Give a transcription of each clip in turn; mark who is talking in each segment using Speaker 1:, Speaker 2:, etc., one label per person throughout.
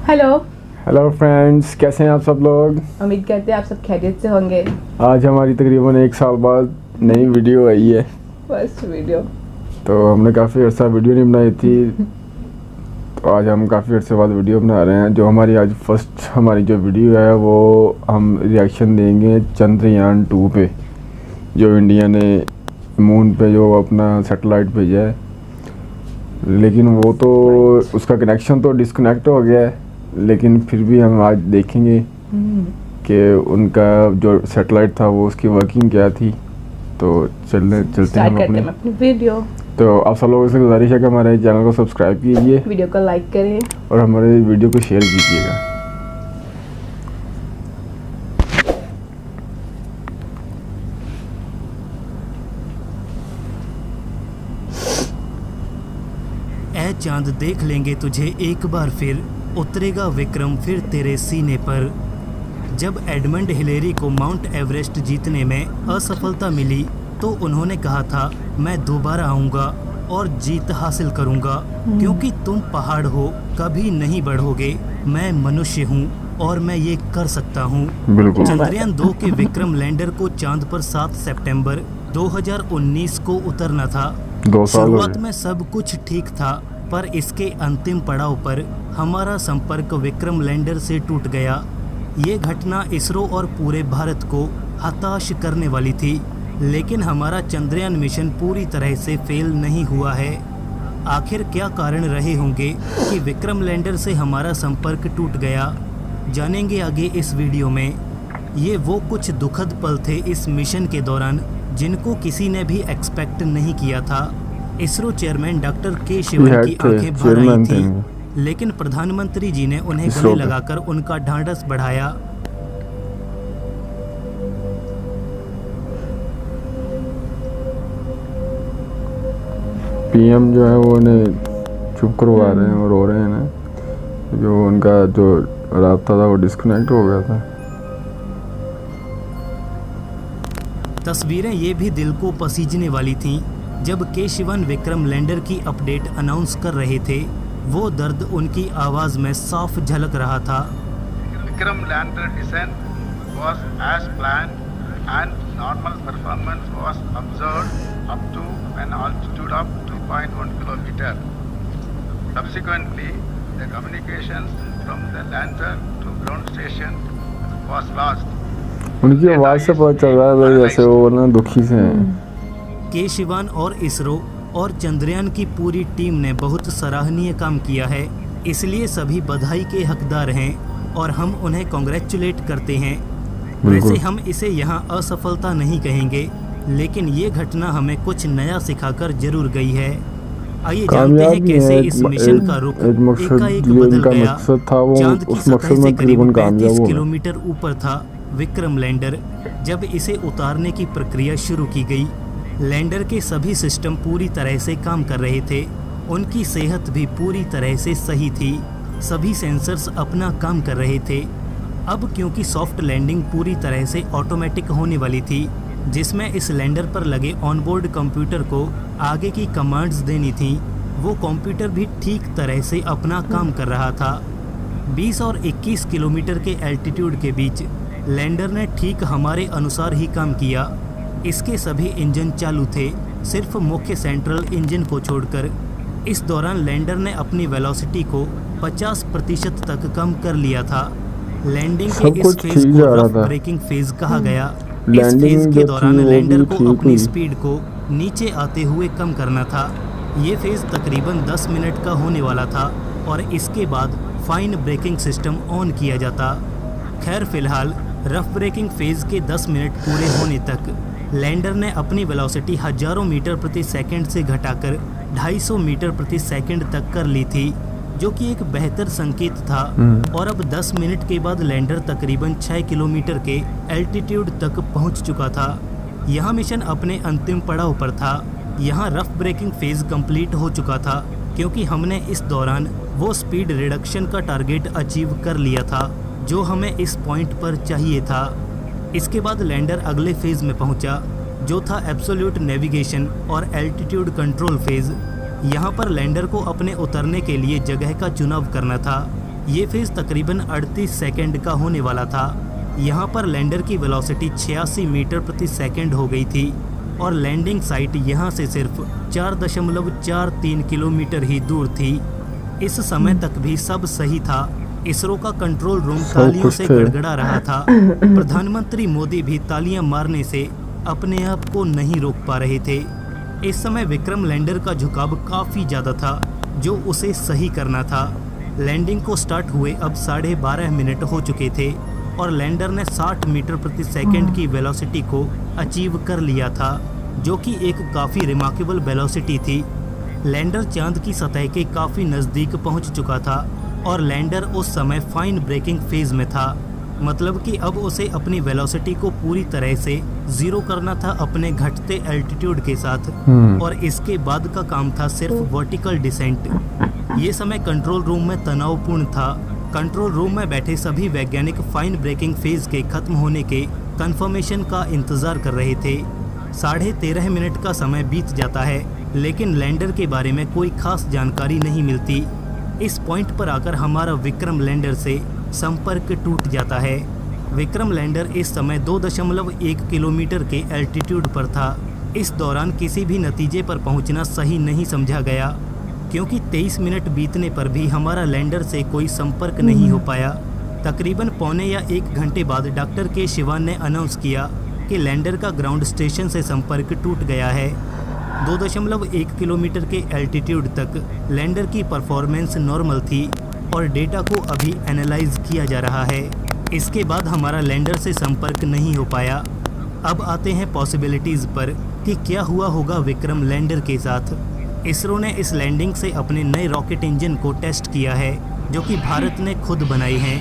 Speaker 1: Hello
Speaker 2: hello friends, कैसे हैं आप सब लोग।
Speaker 1: उम्मीद करते हैं आप सब खैरियत से होंगे।
Speaker 2: आज हमारी तकरीबन 1 साल बाद नई वीडियो आई है।
Speaker 1: First video.
Speaker 2: तो हमने काफ़ी अर्सा वीडियो नहीं बनाई थी, तो आज हम काफ़ी अर्से बाद वीडियो बना रहे हैं। जो हमारी आज फर्स्ट हमारी जो वीडियो है वो हम रिएक्शन देंगे चंद्रयान 2 पे, जो इंडिया ने मून पे जो अपना सैटेलाइट भेजा है। लेकिन वो तो उसका कनेक्शन तो डिस्कनेक्ट हो गया है, लेकिन फिर भी हम आज देखेंगे कि उनका जो सैटेलाइट था वो उसकी वर्किंग क्या थी। तो चलते हैं हम अपनी वीडियो। तो आप सब लोगों से गुजारिश है कि हमारे चैनल को सब्सक्राइब कीजिए,
Speaker 1: वीडियो को लाइक करें
Speaker 2: और हमारे वीडियो को शेयर कीजिएगा।
Speaker 3: ऐ चांद देख लेंगे तुझे एक बार फिर, उतरेगा विक्रम फिर तेरे सीने पर। जब एडमंड हिलेरी को माउंट एवरेस्ट जीतने में असफलता मिली तो उन्होंने कहा था, मैं दोबारा आऊँगा और जीत हासिल करूँगा, क्योंकि तुम पहाड़ हो, कभी नहीं बढ़ोगे। मैं मनुष्य हूँ और मैं ये कर सकता हूँ। चंद्रयान 2 के विक्रम लैंडर को चांद पर 7 सितंबर 2019 को उतरना था। शुरुआत में सब कुछ ठीक था, पर इसके अंतिम पड़ाव पर हमारा संपर्क विक्रम लैंडर से टूट गया। ये घटना इसरो और पूरे भारत को हताश करने वाली थी, लेकिन हमारा चंद्रयान मिशन पूरी तरह से फेल नहीं हुआ है। आखिर क्या कारण रहे होंगे कि विक्रम लैंडर से हमारा संपर्क टूट गया, जानेंगे आगे इस वीडियो में। ये वो कुछ दुखद पल थे इस मिशन के दौरान जिनको किसी ने भी एक्सपेक्ट नहीं किया था। इसरो चेयरमैन डॉक्टर के शिवन की आंखें भर आई थी, लेकिन प्रधानमंत्री जी ने उन्हें गले लगाकर उनका ढांढस बढ़ाया।
Speaker 2: पीएम जो है वो उन्हें चुप करवा रहे हैं और रो रहे हैं ना, जो उनका जो राब्ता था वो डिस्कनेक्ट हो गया था।
Speaker 3: तस्वीरें ये भी दिल को पसीजने वाली थीं। जब के शिवन विक्रम लैंडर की अपडेट अनाउंस कर रहे थे, वो दर्द उनकी आवाज में साफ झलक रहा था।
Speaker 4: Vikram lander descent was as planned and normal performance was observed up to an altitude of 2.1 kilometer. Subsequently, the communications from the lander to ground station was lost.
Speaker 2: उनकी आवाज से पता चल रहा है जैसे वो ना दुखी से हैं।
Speaker 3: के शिवन और इसरो और चंद्रयान की पूरी टीम ने बहुत सराहनीय काम किया है, इसलिए सभी बधाई के हकदार हैं और हम उन्हें कांग्रेचुलेट करते हैं। वैसे हम इसे यहाँ असफलता नहीं कहेंगे, लेकिन ये घटना हमें कुछ नया सिखाकर जरूर गई है। आइए जानते हैं कैसे इस मिशन का रुख एकाएक बदल गया। चांद की सतह से करीब 35 किलोमीटर ऊपर था विक्रम लैंडर। जब इसे उतारने की प्रक्रिया शुरू की गई, लैंडर के सभी सिस्टम पूरी तरह से काम कर रहे थे। उनकी सेहत भी पूरी तरह से सही थी, सभी सेंसर्स अपना काम कर रहे थे। अब क्योंकि सॉफ्ट लैंडिंग पूरी तरह से ऑटोमेटिक होने वाली थी, जिसमें इस लैंडर पर लगे ऑनबोर्ड कंप्यूटर को आगे की कमांड्स देनी थी, वो कंप्यूटर भी ठीक तरह से अपना काम कर रहा था। 20 और 21 किलोमीटर के एल्टीट्यूड के बीच लैंडर ने ठीक हमारे अनुसार ही काम किया। इसके सभी इंजन चालू थे, सिर्फ मुख्य सेंट्रल इंजन को छोड़कर। इस दौरान लैंडर ने अपनी वेलोसिटी को 50% तक कम कर लिया था। लैंडिंग के इस फेज को रफ ब्रेकिंग फेज कहा गया। इस फेज के दौरान लैंडर को अपनी स्पीड को नीचे आते हुए कम करना था। ये फेज तकरीबन 10 मिनट का होने वाला था और इसके बाद फाइन ब्रेकिंग सिस्टम ऑन किया जाता। खैर फिलहाल रफ ब्रेकिंग फेज के 10 मिनट पूरे होने तक लैंडर ने अपनी वेलोसिटी हजारों मीटर प्रति सेकंड से घटाकर 250 मीटर प्रति सेकंड तक कर ली थी, जो कि एक बेहतर संकेत था। और अब 10 मिनट के बाद लैंडर तकरीबन 6 किलोमीटर के एल्टीट्यूड तक पहुंच चुका था। यह मिशन अपने अंतिम पड़ाव पर था। यहाँ रफ ब्रेकिंग फेज कंप्लीट हो चुका था, क्योंकि हमने इस दौरान वो स्पीड रिडक्शन का टारगेट अचीव कर लिया था जो हमें इस पॉइंट पर चाहिए था। इसके बाद लैंडर अगले फेज में पहुंचा, जो था एब्सोल्यूट नेविगेशन और एल्टीट्यूड कंट्रोल फेज। यहाँ पर लैंडर को अपने उतरने के लिए जगह का चुनाव करना था। ये फेज तकरीबन 38 सेकंड का होने वाला था। यहाँ पर लैंडर की वेलोसिटी 86 मीटर प्रति सेकंड हो गई थी और लैंडिंग साइट यहाँ से सिर्फ 4.43 किलोमीटर ही दूर थी। इस समय तक भी सब सही था। इसरो का कंट्रोल रूम तालियों से गड़गड़ा रहा था। प्रधानमंत्री मोदी भी तालियां मारने से अपने आप को नहीं रोक पा रहे थे। इस समय विक्रम लैंडर का झुकाव काफ़ी ज़्यादा था, जो उसे सही करना था। लैंडिंग को स्टार्ट हुए अब 12.5 मिनट हो चुके थे और लैंडर ने 60 मीटर प्रति सेकंड की वेलोसिटी को अचीव कर लिया था, जो कि एक काफ़ी रिमार्केबल वेलोसिटी थी। लैंडर चांद की सतह के काफ़ी नज़दीक पहुंच चुका था और लैंडर उस समय फाइन ब्रेकिंग फेज में था, मतलब कि अब उसे अपनी वेलोसिटी को पूरी तरह से ज़ीरो करना था अपने घटते एल्टीट्यूड के साथ, और इसके बाद का काम था सिर्फ वर्टिकल डिसेंट। ये समय कंट्रोल रूम में तनावपूर्ण था। कंट्रोल रूम में बैठे सभी वैज्ञानिक फाइन ब्रेकिंग फेज के खत्म होने के कंफर्मेशन का इंतज़ार कर रहे थे। 13.5 मिनट का समय बीत जाता है, लेकिन लैंडर के बारे में कोई खास जानकारी नहीं मिलती। इस पॉइंट पर आकर हमारा विक्रम लैंडर से संपर्क टूट जाता है। विक्रम लैंडर इस समय 2.1 किलोमीटर के एल्टीट्यूड पर था। इस दौरान किसी भी नतीजे पर पहुंचना सही नहीं समझा गया, क्योंकि 23 मिनट बीतने पर भी हमारा लैंडर से कोई संपर्क नहीं हो पाया। तकरीबन पौने या 1 घंटे बाद डॉक्टर के शिवान ने अनाउंस किया कि लैंडर का ग्राउंड स्टेशन से संपर्क टूट गया है। 2.1 किलोमीटर के एल्टीट्यूड तक लैंडर की परफॉर्मेंस नॉर्मल थी और डेटा को अभी एनालाइज किया जा रहा है। इसके बाद हमारा लैंडर से संपर्क नहीं हो पाया। अब आते हैं पॉसिबिलिटीज़ पर कि क्या हुआ होगा विक्रम लैंडर के साथ। इसरो ने इस लैंडिंग से अपने नए रॉकेट इंजन को टेस्ट किया है, जो कि भारत ने खुद बनाए हैं।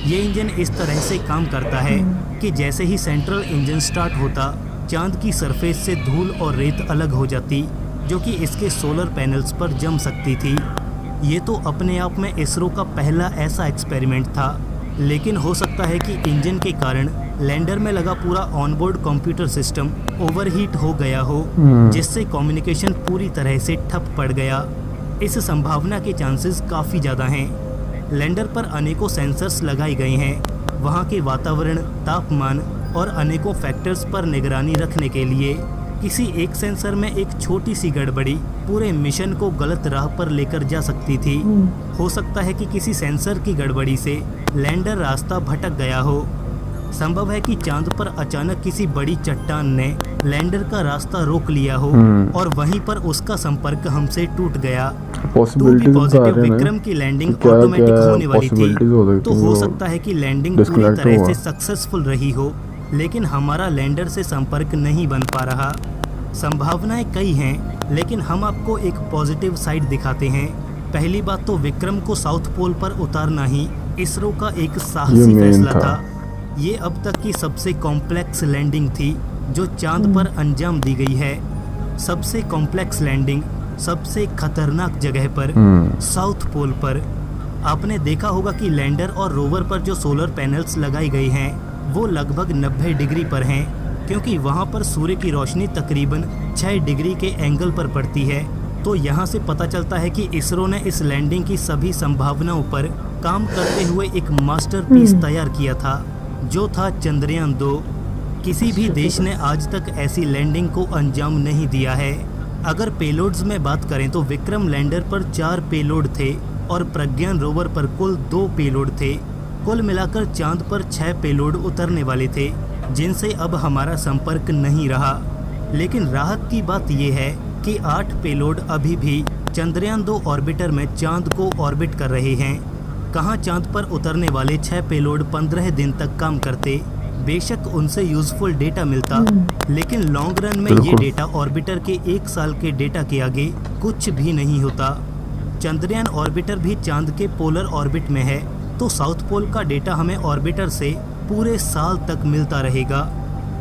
Speaker 3: ये इंजन इस तरह से काम करता है कि जैसे ही सेंट्रल इंजन स्टार्ट होता, चांद की सरफेस से धूल और रेत अलग हो जाती, जो कि इसके सोलर पैनल्स पर जम सकती थी। ये तो अपने आप में इसरो का पहला ऐसा एक्सपेरिमेंट था, लेकिन हो सकता है कि इंजन के कारण लैंडर में लगा पूरा ऑनबोर्ड कंप्यूटर सिस्टम ओवरहीट हो गया हो, जिससे कम्युनिकेशन पूरी तरह से ठप पड़ गया। इस संभावना के चांसेस काफ़ी ज़्यादा हैं। लैंडर पर अनेकों सेंसर्स लगाए गए हैं, वहाँ के वातावरण, तापमान और अनेकों फैक्टर्स पर निगरानी रखने के लिए। किसी एक सेंसर में एक छोटी सी गड़बड़ी पूरे मिशन को गलत राह पर लेकर जा सकती थी। हो सकता है कि किसी सेंसर की गड़बड़ी से लैंडर रास्ता भटक गया हो। संभव है कि चांद पर अचानक किसी बड़ी चट्टान ने लैंडर का रास्ता रोक लिया हो और वहीं पर उसका संपर्क हमसे टूट गया। पॉजिटिव विक्रम की लैंडिंग ऑटोमेटिक होने वाली थी, तो हो सकता है कि लैंडिंग पूरी तरह से सक्सेसफुल रही हो, लेकिन हमारा लैंडर से संपर्क नहीं बन पा रहा। संभावनाएं कई हैं, लेकिन हम आपको एक पॉजिटिव साइड दिखाते हैं। पहली बात तो विक्रम को साउथ पोल पर उतारना ही इसरो का एक साहसी फैसला था। ये अब तक की सबसे कॉम्प्लेक्स लैंडिंग थी जो चांद पर अंजाम दी गई है। सबसे कॉम्प्लेक्स लैंडिंग सबसे खतरनाक जगह पर, साउथ पोल पर। आपने देखा होगा कि लैंडर और रोवर पर जो सोलर पैनल्स लगाई गई हैं वो लगभग 90 डिग्री पर हैं, क्योंकि वहाँ पर सूर्य की रोशनी तकरीबन 6 डिग्री के एंगल पर पड़ती है। तो यहाँ से पता चलता है कि इसरो ने इस लैंडिंग की सभी संभावनाओं पर काम करते हुए एक मास्टरपीस तैयार किया था, जो था चंद्रयान 2। किसी भी देश ने आज तक ऐसी लैंडिंग को अंजाम नहीं दिया है। अगर पेलोड्स में बात करें तो विक्रम लैंडर पर 4 पेलोड थे और प्रज्ञान रोवर पर कुल 2 पेलोड थे। कुल मिलाकर चांद पर 6 पेलोड उतरने वाले थे, जिनसे अब हमारा संपर्क नहीं रहा। लेकिन राहत की बात यह है कि 8 पेलोड अभी भी चंद्रयान 2 ऑर्बिटर में चांद को ऑर्बिट कर रहे हैं। कहाँ चांद पर उतरने वाले 6 पेलोड 15 दिन तक काम करते। बेशक उनसे यूजफुल डेटा मिलता, लेकिन लॉन्ग रन में ये डेटा ऑर्बिटर के 1 साल के डेटा के आगे कुछ भी नहीं होता। चंद्रयान ऑर्बिटर भी चांद के पोलर ऑर्बिट में है, तो साउथ पोल का डेटा हमें ऑर्बिटर से पूरे साल तक मिलता रहेगा।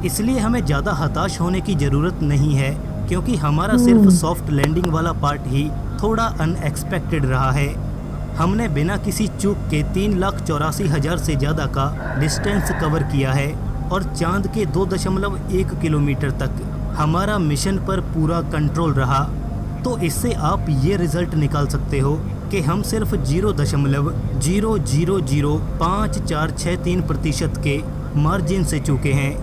Speaker 3: इसलिए हमें ज़्यादा हताश होने की ज़रूरत नहीं है, क्योंकि हमारा सिर्फ सॉफ्ट लैंडिंग वाला पार्ट ही थोड़ा अनएक्सपेक्टेड रहा है। हमने बिना किसी चूक के 3,84,000 से ज़्यादा का डिस्टेंस कवर किया है और चांद के 2.1 किलोमीटर तक हमारा मिशन पर पूरा कंट्रोल रहा। तो इससे आप ये रिज़ल्ट निकाल सकते हो कि हम सिर्फ 0.00054663% के मार्जिन से चूके हैं,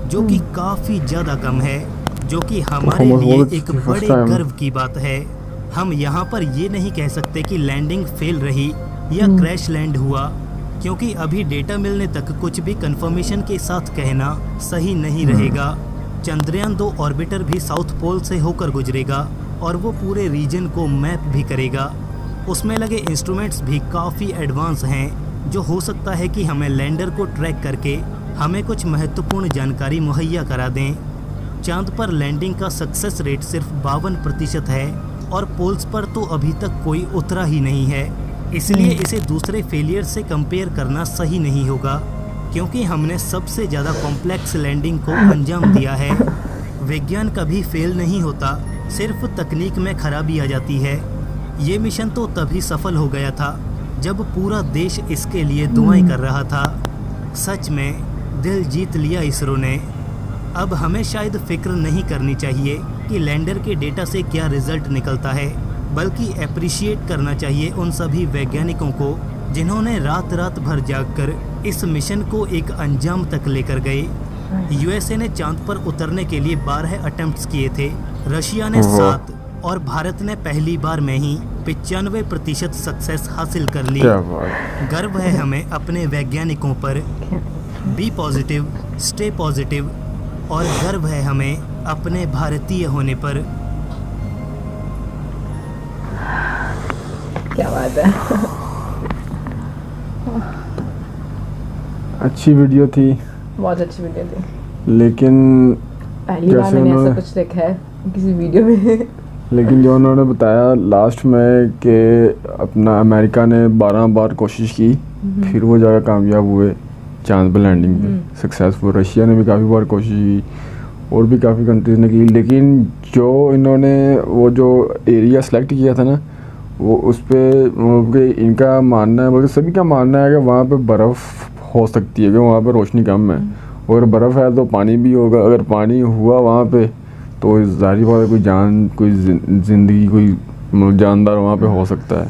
Speaker 3: जो कि काफ़ी ज़्यादा कम है, जो कि हमारे लिए एक बड़े गर्व की बात है। हम यहाँ पर ये नहीं कह सकते कि लैंडिंग फेल रही या क्रैश लैंड हुआ, क्योंकि अभी डेटा मिलने तक कुछ भी कंफर्मेशन के साथ कहना सही नहीं रहेगा। चंद्रयान 2 ऑर्बिटर भी साउथ पोल से होकर गुजरेगा और वो पूरे रीजन को मैप भी करेगा। उसमें लगे इंस्ट्रूमेंट्स भी काफ़ी एडवांस हैं, जो हो सकता है कि हमें लैंडर को ट्रैक करके हमें कुछ महत्वपूर्ण जानकारी मुहैया करा दें। चांद पर लैंडिंग का सक्सेस रेट सिर्फ 52% है और पोल्स पर तो अभी तक कोई उतरा ही नहीं है, इसलिए इसे दूसरे फेलियर से कंपेयर करना सही नहीं होगा, क्योंकि हमने सबसे ज़्यादा कॉम्प्लेक्स लैंडिंग को अंजाम दिया है। विज्ञान कभी फेल नहीं होता, सिर्फ तकनीक में खराबी आ जाती है। ये मिशन तो तभी सफल हो गया था जब पूरा देश इसके लिए दुआएं कर रहा था। सच में दिल जीत लिया इसरो ने। अब हमें शायद फिक्र नहीं करनी चाहिए कि लैंडर के डेटा से क्या रिजल्ट निकलता है, बल्कि अप्रिशिएट करना चाहिए उन सभी वैज्ञानिकों को जिन्होंने रात रात भर जागकर इस मिशन को एक अंजाम तक लेकर गए। यूएसए ने चांद पर उतरने के लिए 12 अटेम्प्ट्स किए थे, रशिया ने 7 और भारत ने पहली बार में ही 95% सक्सेस हासिल कर ली। गर्व है हमें अपने वैज्ञानिकों पर। बी पॉजिटिव, स्टे पॉजिटिव, और गर्व है हमें अपने भारतीय होने पर।
Speaker 1: क्या बात है।
Speaker 2: अच्छी वीडियो थी,
Speaker 1: बहुत अच्छी वीडियो थी,
Speaker 2: लेकिन
Speaker 1: पहली बार मैंने ऐसा कुछ देखा है किसी वीडियो में।
Speaker 2: लेकिन जो उन्होंने बताया लास्ट में कि अपना अमेरिका ने 12 बार कोशिश की, फिर वो जाकर कामयाब हुए चांद पर लैंडिंग पे सक्सेसफुल। रशिया ने भी काफ़ी बार कोशिश की और भी काफ़ी कंट्रीज़ ने की, लेकिन जो इन्होंने वो जो एरिया सेलेक्ट किया था ना, वो उस पर इनका मानना है, बल्कि सभी का मानना है कि वहाँ पे बर्फ़ हो सकती है, कि वहाँ पे रोशनी कम है, और बर्फ़ है तो पानी भी होगा। अगर पानी हुआ वहाँ पे तो ज़ाहिर बात है कोई जान, कोई ज़िंदगी, कोई जानदार वहाँ पे हो सकता है।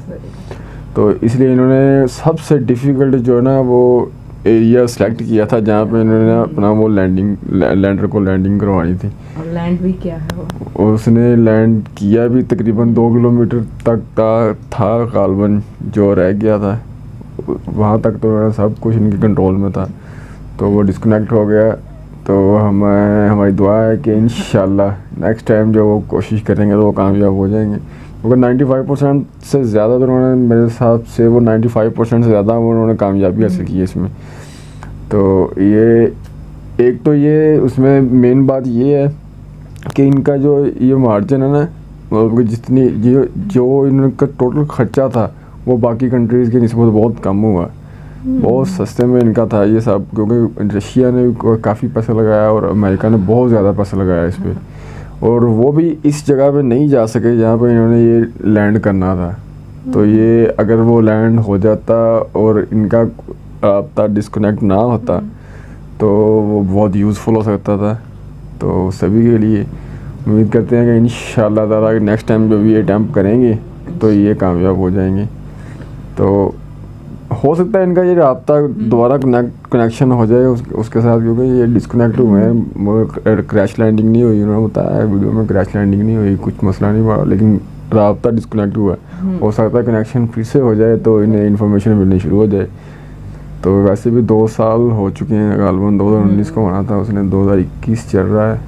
Speaker 2: तो इसलिए इन्होंने सबसे डिफ़िकल्ट जो है ना वो एरिया सेलेक्ट किया था, जहाँ पे इन्होंने अपना वो लैंडर को लैंडिंग करवानी थी।
Speaker 1: और लैंड भी किया है वो,
Speaker 2: और उसने लैंड किया भी, तकरीबन 2 किलोमीटर तक था गालबन जो रह गया था, वहाँ तक तो सब कुछ इनके कंट्रोल में था। तो वो डिस्कनेक्ट हो गया। तो हमारी दुआ है कि इंशाल्लाह नेक्स्ट टाइम जो वो कोशिश करेंगे तो वो कामयाब हो जाएंगे, क्योंकि 95% से ज़्यादा तो उन्होंने, मेरे हिसाब से वो 95% से ज़्यादा उन्होंने कामयाबी हासिल की है इसमें। तो ये एक तो ये उसमें मेन बात ये है कि इनका जो ये मार्जिन है ना, मतलब जितनी जो इनका टोटल ख़र्चा था वो बाकी कंट्रीज़ के निस्बत बहुत कम हुआ, बहुत सस्ते में इनका था ये सब, क्योंकि रशिया ने काफ़ी पैसा लगाया और अमेरिका ने बहुत ज़्यादा पैसा लगाया इस पर, और वो भी इस जगह पे नहीं जा सके जहाँ पे इन्होंने ये लैंड करना था। तो ये अगर वो लैंड हो जाता और इनका राब्ता डिस्कनेक्ट ना होता तो वो बहुत यूज़फुल हो सकता था। तो सभी के लिए उम्मीद करते हैं कि इंशाअल्लाह ताला नेक्स्ट टाइम जब ये अटैम्प्ट करेंगे तो ये कामयाब हो जाएंगे। तो हो सकता है इनका ये राब्ता दोबारा कनेक्शन हो जाए उसके साथ, क्योंकि ये डिस्कनेक्ट हुए हैं, क्रैश लैंडिंग नहीं हुई। उन्होंने बताया वीडियो में क्रैश लैंडिंग नहीं हुई, कुछ मसला नहीं हुआ, लेकिन राब्ता डिस्कनेक्ट हुआ। हो सकता है कनेक्शन फिर से हो जाए तो इन्हें इन्फॉर्मेशन मिलनी शुरू हो जाए। तो वैसे भी 2 साल हो चुके हैं, गालबन 2019 को होना था, उसने 2021 चल रहा है।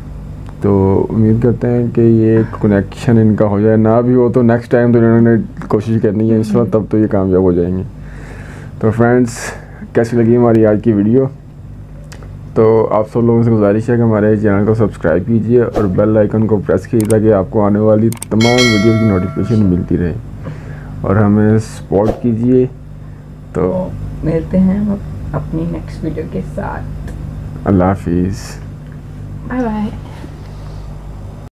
Speaker 2: तो उम्मीद करते हैं कि ये कनेक्शन इनका हो जाए, ना भी हो तो नेक्स्ट टाइम तो इन्होंने कोशिश करनी है इंशाल्लाह, तब तो ये कामयाब हो जाएंगे। तो फ्रेंड्स, कैसी लगी हमारी आज की वीडियो? तो आप सब लोगों से गुजारिश है कि हमारे चैनल को सब्सक्राइब कीजिए और बेल आइकन को प्रेस कीजिए ताकि आपको आने वाली तमाम वीडियो की नोटिफिकेशन मिलती रहे, और हमें सपोर्ट कीजिए। तो
Speaker 1: मिलते हैं हम अपनी नेक्स्ट वीडियो के साथ।
Speaker 2: अल्लाह हाफिज़,
Speaker 1: बाय बाय।